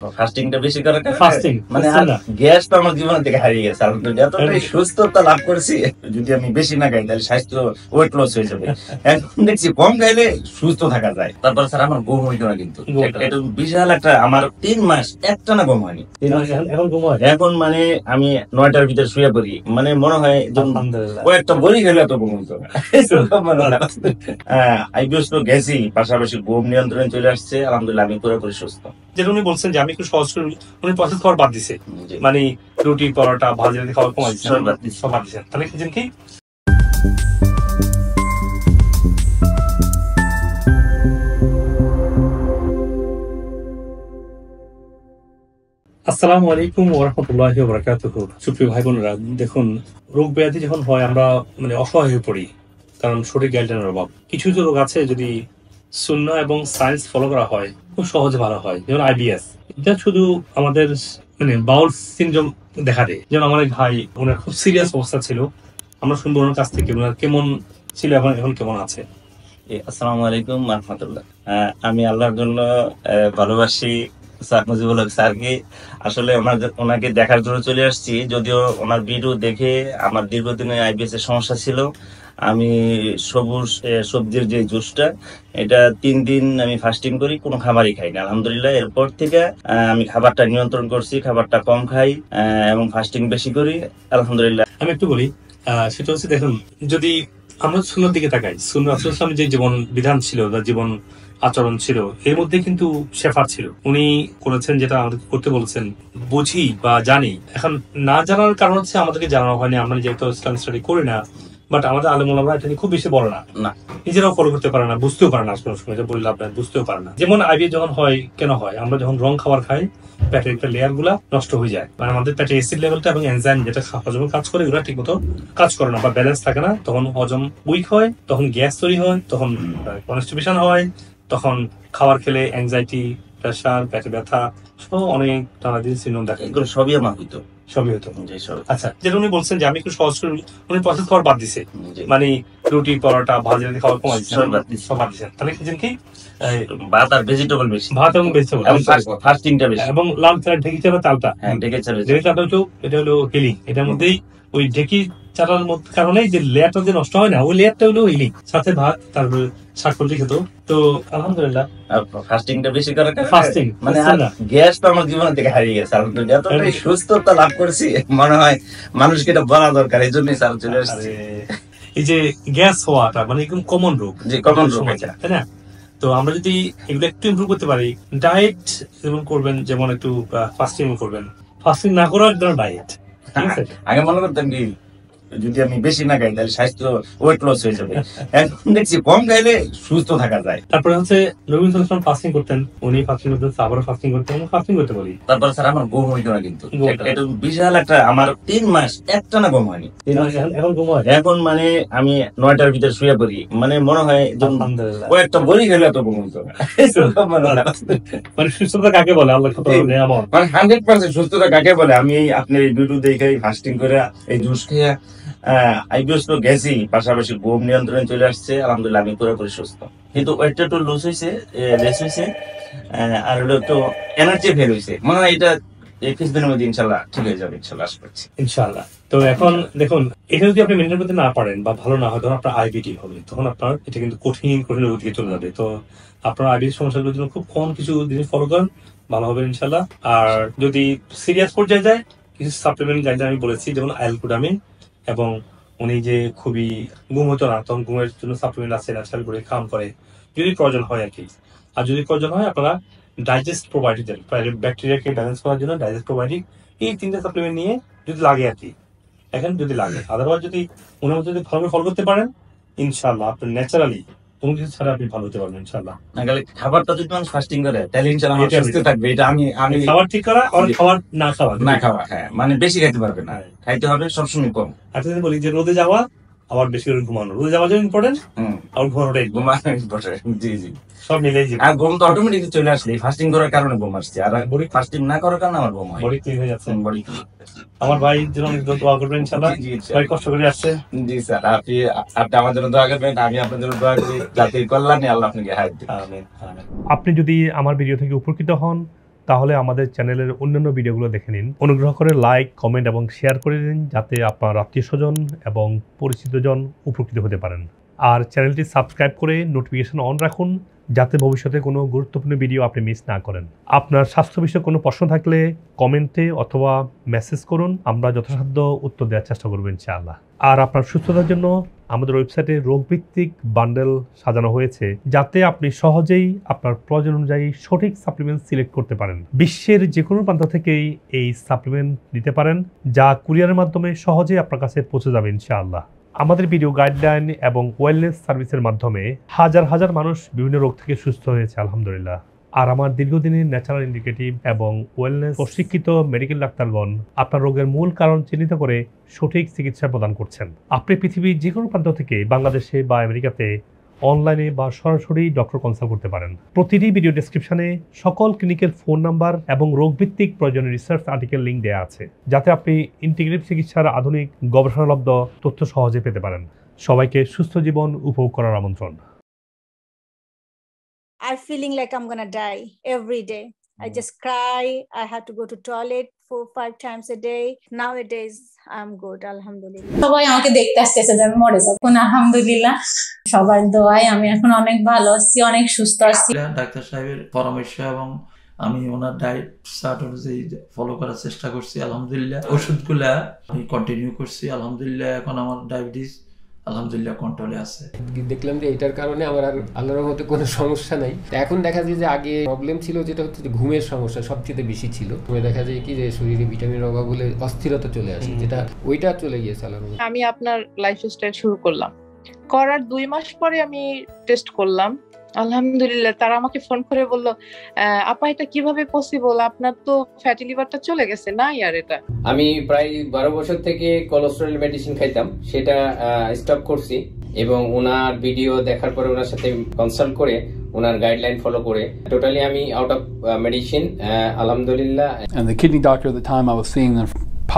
ফাস্টিংটা বেশি করার কারণে মানে গ্যাস তো আমার জীবন থেকে হারিয়ে গেছে। এতটাই সুস্থতা লাভ করেছি, যদি আমি বেশি না খাই তাহলে স্বাস্থ্য ওয়েট লস হয়ে যাবে। এখন দেখছি কম খাইলে সুস্থ থাকা যায়। তারপর স্যার আমার ঘুম হইতো না, কিন্তু এটা বিশাল একটা, আমার 3 মাস একটা না ঘুম হয়নি। এখন মানে আমি 9টার ভিতরে শুয়ে পড়ি, মানে মনে হয় ও একটা বড়ি খেলে এত ঘুম হইতো না। আইবিএস তো গেছি, পাশাপাশি ঘুম নিয়ন্ত্রণে চলে আসছে, আলহামদুলিল্লাহ আমি পুরোপুরি সুস্থ। যেটা উনি বলছেন যে আমি একটু সহজ করে, উনি প্রসেস খাবার বাদ দিছে, মানে রুটি পরোটা ভাজি খাবার কমাই দিচ্ছে, সব বাদ দিচ্ছেন। তাহলে খেয়েছেন কি? আসসালামু আলাইকুম ওয়া রাহমাতুল্লাহি ওয়া বারাকাতুহু। সুপ্রিয় ভাই বোনেরা, দেখুন, রোগ ব্যাধি যখন হয় আমরা মানে অসহায় হয়ে পড়ি, কারণ সঠিক গাইডলাইনের অভাব। কিছু কিছু রোগ আছে যদি সুন্নাহ এবং সায়েন্স ফলো করা হয় খুব সহজে ভালো হয়। যেমন আইবিএস, এটা শুধু আমাদের মানে বাউল সিনড্রোম দেখা দেয়। যেমন আমার এক ভাই, ওনার খুব সিরিয়াস অবস্থা ছিল, আমরা শুনবো ওনার কাছ থেকে ওনার কেমন ছিল, এখন কেমন আছে। আসসালামু আলাইকুম ওয়া রাহমাতুল্লাহ। আমি আল্লাহর জন্য ভালোবাসি স্যার মুজিবুল হক স্যারকে। আসলে ওনাকে দেখার জন্য চলে আসছি, যদিও ওনার ভিডিও দেখে আমার দীর্ঘদিনের আইবিএস এর সমস্যা ছিল। আমি সবুজ সবজির যে জুসটা, এটা 3 দিন আমি ফাস্টিং করি, কোনো খাবারই খাই না। আলহামদুলিল্লাহ এরপর থেকে আমি খাবারটা নিয়ন্ত্রণ করছি, খাবারটা কম খাই এবং ফাস্টিং বেশি করি, আলহামদুলিল্লাহ। আমি একটু বলি, সেটা হচ্ছে দেখুন, যদি আমরা সুন্নাহর দিকে তাকাই, সুন্নাহ রাসূল সাল্লাল্লাহু আলাইহি ওয়াসাল্লামের যে জীবন বিধান ছিল বা জীবন আচরণ ছিল, এর মধ্যে কিন্তু শেফার ছিল। উনি করেছেন যেটা আমাদের করতে বলেছেন, বুঝি বা জানি। এখন না জানার কারণ হচ্ছে আমাদেরকে জানানো হয়নি, আমরা যেহেতু ইসলাম স্টাডি করি না, বাট আমাদের আলেম ওলামারা এটা নিয়ে খুব বেশি বলে না, নিজেরাও ফলো করতে পারে না, বুঝতেও পারে না, কোনো সময় বললে আপনার বুঝতেও পারে না। যেমন আইবিএস যখন হয়, কেন হয়? আমরা যখন রং খাবার খাই, পেটের একটা লেয়ার গুলা নষ্ট হয়ে যায়, মানে আমাদের পেটে অ্যাসিড লেভেলটা এবং এনজাইম যেটা হজমে কাজ করে, ওগুলা ঠিক মতো কাজ করে না বা ব্যালেন্স থাকে না। তখন হজম উইক হয়, তখন গ্যাস তৈরি হয়, তখন কনস্টিপেশন হয়, তখন খাবার খেলে অ্যাংজাইটি, প্রেশার, পেটে ব্যথা, সব অনেক নানাদিন সিনড্রোম দেখা। এগুলো সবই আমার হইতো, সবই হতো। আচ্ছা, যেটা উনি বলছেন যে আমি একটু সহজ করে, উনি প্রসেস খাবার বাদ দিছে, মানে রুটি পরোটা ভাজি খাবার কমাই দিচ্ছে, সব বাদ দিচ্ছেন। তাহলে খেয়েছেন কি? ভাত আর ভেজিটেবল বেশি, ভাত এবং ভেজিটেবল, ফাস্টিংটা বেশি, এবং লাল চাল ঢেকি চালের চালটা, ঢেকি চালের চালটা হলো, এটা হলো হিলিং। এটার মধ্যেই ওই ঢেকি চালার কারণে যে লেয়ারটা যে নষ্ট হয় না, ওই লেয়ারটা হলো হিলিং। সাথে ভাত, তারপর শাকসবজি খেত। তো আলহামদুলিল্লাহ ফাস্টিংটা বেশি করার কারণে মানে গ্যাস তো আমার জীবন থেকে হারিয়ে গেছে। আলহামদুলিল্লাহ এতটাই সুস্থতা লাভ করেছি, মনে হয় মানুষকে এটা বলা দরকার, এই জন্যই স্যার চলে আসছে। এই যে গ্যাস হওয়াটা মানে একদম কমন রোগ, যে কমন রোগ, তাই না? তো আমরা যদি এগুলো একটু ইমপ্রুভ করতে পারি, ডায়েট যেমন করবেন, যেমন একটু ফাস্টিং করবেন, ফাস্টিং না করার জন্য ডায়েট, ঠিক আছে? আগে মনে করতাম কি যদি আমি বেশি না খাই তাহলে স্বাস্থ্য ওয়েট লস হয়ে যাবে। এখন দেখছি কম খাইলে সুস্থ থাকা যায়। তারপরে হচ্ছে নবী সাল্লাল্লাহু আলাইহি ওয়াসাল্লাম ফাস্টিং করতেন, উনি ফাস্টিং করতেন, সাহাবারা ফাস্টিং করতেন, আমরা ফাস্টিং করতে পারি। তারপর স্যার আমার ঘুম হইতো না, কিন্তু এটা বিশাল একটা, আমার 3 মাস একটা না ঘুম হয়নি। এখন ঘুম হয়, এখন মানে আমি 9টার ভিতরে শুয়ে পড়ি, মানে মনে হয় ও একটা বড়ি খেলে এত ঘুম হইতো না। মানে সুস্থতা কাকে বলে? আল্লাহ কত নিয়ামত, মানে 100% সুস্থতা কাকে বলে? আমি আপনার এই ভিডিও দেখে ফাস্টিং করে এই জুস খেয়ে আইবিএস তো গেছি, পাশাপাশি ঘুম নিয়ন্ত্রণে চলে আসছে, আলহামদুলিল্লাহ আমি পুরোপুরি সুস্থ। কিন্তু ওয়েটটা একটু লুজ হয়েছে, লেস হয়েছে, আর হলো একটু এনার্জি ফেল হয়েছে। মনে হয় এটা 21 দিনের মধ্যে ইনশাল্লাহ ঠিক হয়ে যাবে, ইনশাল্লাহ আশা করছি, ইনশাল্লাহ। তো এখন দেখুন, এটা যদি আপনি মেনটেন করতে না পারেন বা ভালো না হয়, তখন আপনার আইবিটি হবে, তখন আপনার এটা কিন্তু কঠিন রোগ দিকে চলে যাবে। তো আপনার আইবিটি সমস্যাগুলোর জন্য খুব কম কিছু জিনিস ফলো করেন, ভালো হবে ইনশাল্লাহ। আর যদি সিরিয়াস পর্যায়ে যায়, কিছু সাপ্লিমেন্ট গাইডলাইন আমি বলেছি, যেমন আইলকুডামিন, এবং উনি যে খুবই ঘুম হতো না, তখন ঘুমের জন্য সাপ্লিমেন্ট আছে, ন্যাচারাল বডি কাম করে, যদি প্রয়োজন হয় আর কি। আর যদি প্রয়োজন হয়, আপনারা ডাইজেস্ট প্রোবায়োটিক, ব্যাকটেরিয়াকে ব্যালেন্স করার জন্য ডাইজেস্ট প্রোবায়োটিক, এই 3টা সাপ্লিমেন্ট নিয়ে যদি লাগে আর কি, এখন যদি লাগে। আদারওয়াইজ যদি ওনার মধ্যে ভালো ফলো করতে পারেন, ইনশাল্লাহ আপনি ন্যাচারালি কোনো কিছু ছাড়া আপনি ভালো হতে পারবেন ইনশাল্লাহ। খাবারটা যদি মানুষ ফাস্টিং করে তাহলে ইনশাল্লাহ সুস্থ থাকবে। এটা আমি খাবার ঠিক করা আর খাবার না খাওয়া, হ্যাঁ, মানে বেশি খাইতে পারবে না, খাইতে হবে সবসময় কম। আচ্ছা, বলি যে রোদে যাওয়া আবার বেশি করে ঘুমানো, রোদে যাওয়ার জন্য ইম্পর্টেন্ট, আর ঘুমানোটা ইম্পর্টেন্ট। জি জি, সব মিলেই আর ঘুম তো অটোমেটিক চলে আসলে ফাস্টিং করার কারণে ঘুম আসছে, আর বডি ফাস্টিং না করার কারণে আমার ঘুম হয়, বডি ক্লিন হয়ে যাচ্ছে। বডি আমার ভাই জন্য অনেক দোয়া করবেন ইনশাআল্লাহ, ভাই কষ্ট করে আসছে। জি স্যার, আপনি আমার জন্য দোয়া করবেন, আমি আপনার জন্য দোয়া করি, জাতির কল্যাণে আল্লাহ আপনাকে হায়াত দিন। আমিন। আপনি যদি আমার ভিডিও থেকে উপকৃত হন, তাহলে আমাদের চ্যানেলের অন্যান্য ভিডিওগুলো দেখে নিন। অনুগ্রহ করে লাইক, কমেন্ট এবং শেয়ার করে দিন, যাতে আপনার আত্মীয়স্বজন এবং পরিচিতজন উপকৃত হতে পারেন। আর চ্যানেলটি সাবস্ক্রাইব করে নোটিফিকেশন অন রাখুন, যাতে ভবিষ্যতে কোনো গুরুত্বপূর্ণ ভিডিও আপনি মিস না করেন। আপনার স্বাস্থ্য বিষয়ে কোনো প্রশ্ন থাকলে কমেন্টে অথবা মেসেজ করুন, আমরা যথাসাধ্য উত্তর দেওয়ার চেষ্টা করব ইনশাআল্লাহ। আর আপনার সুস্থতার জন্য আমাদের ওয়েবসাইটে রোগভিত্তিক বান্ডেল সাজানো হয়েছে, যাতে আপনি সহজেই আপনার প্রয়োজন অনুযায়ী সঠিক সাপ্লিমেন্ট সিলেক্ট করতে পারেন। বিশ্বের যে কোনো প্রান্ত থেকেই এই সাপ্লিমেন্ট নিতে পারেন, যা কুরিয়ারের মাধ্যমে সহজেই আপনার কাছে পৌঁছে যাবে ইনশাআল্লাহ। আমাদের ভিডিও গাইডলাইন এবং ওয়েলনেস সার্ভিসের মাধ্যমে হাজার হাজার মানুষ বিভিন্ন রোগ থেকে সুস্থ হয়েছে আলহামদুলিল্লাহ। আর আমার দীর্ঘদিনের ন্যাচারাল ইন্ডিকেটিভ এবং ওয়েলনেস প্রশিক্ষিত মেডিকেল ডাক্তারগণ আপনার রোগের মূল কারণ চিহ্নিত করে সঠিক চিকিৎসা প্রদান করছেন। আপনি পৃথিবীর যে কোনো প্রান্ত থেকে বাংলাদেশে বা আমেরিকাতে অনলাইনে বা সরাসরি ডক্টর কনসাল্ট করতে পারেন। প্রতিটি ভিডিও ডেসক্রিপশনে সকল ক্লিনিকের ফোন নাম্বার এবং রোগভিত্তিক প্রয়োজনীয় রিসার্চ আর্টিকেল লিঙ্ক দেওয়া আছে, যাতে আপনি ইন্টিগ্রেটিভ চিকিৎসার আধুনিক গবেষণালব্ধ তথ্য সহজে পেতে পারেন। সবাইকে সুস্থ জীবন উপভোগ করার আমন্ত্রণ। I'm feeling like I'm gonna die every day. I just cry. I had to go to toilet 4-5 times a day. Nowadays, I'm good, alhamdulillah. সবাই আমাকে দেখতে আসতেছে যে আমি মরে যাবো, আলহামদুলিল্লাহ সবার দোয়ায় আমি এখন অনেক ভালো আছি, অনেক সুস্থ আছি। ডাক্তার সাহেবের পরামর্শ এবং আমি ওনার ডায়েট চার্ট অনুযায়ী ফলো করার চেষ্টা করছি, আলহামদুলিল্লাহ ওষুধগুলা আমি কন্টিনিউ করছি, আলহামদুলিল্লাহ এখন আমার ডায়াবেটিস আলহামদুলিল্লাহ কন্ট্রোলে আছে। দেখলাম যে এটার কারণে আমার আর আল্লাহর রহমতে কোনো সমস্যা নাই। এখন দেখা যায় যে আগে প্রবলেম ছিল যেটা হচ্ছে যে ঘুমের সমস্যা সবচেয়ে বেশি ছিল। দেখা যায় কি যে শরীরে ভিটামিনের অভাব হলে অস্থিরতা চলে আসে, যেটা ওইটা চলে গিয়েছে আল্লাহর রহমতে। আমি আপনার লাইফস্টাইল শুরু করলাম, করার 2 মাস পরে আমি টেস্ট করলাম, আলহামদুলিল্লাহ। তারা আমাকে ফোন করে বলল, আপা এটা কিভাবে পসিবল, আপনার তো ফ্যাটি লিভারটা চলে গেছে না ইয়ার। এটা আমি প্রায় 12 বছর থেকে কোলেস্টেরল মেডিসিন খাইতাম, সেটা স্টপ করছি এবং ওনার ভিডিও দেখার পরে ওনার সাথে কনসাল্ট করে ওনার গাইডলাইন ফলো করে টোটালি আমি আউট অফ মেডিসিন আলহামদুলিল্লাহ। And the kidney doctor at the time I was seeing them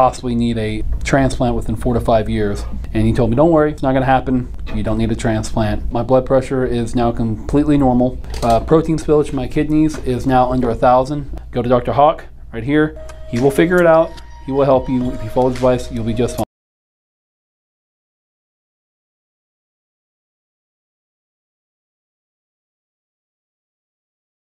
possibly need a transplant within 4 to 5 years. And he told me, don't worry, it's not going to happen. You don't need a transplant. My blood pressure is now completely normal. Protein spillage in my kidneys is now under 1,000. Go to Dr. Hawk right here. He will figure it out. He will help you. If you follow his advice, you'll be just fine.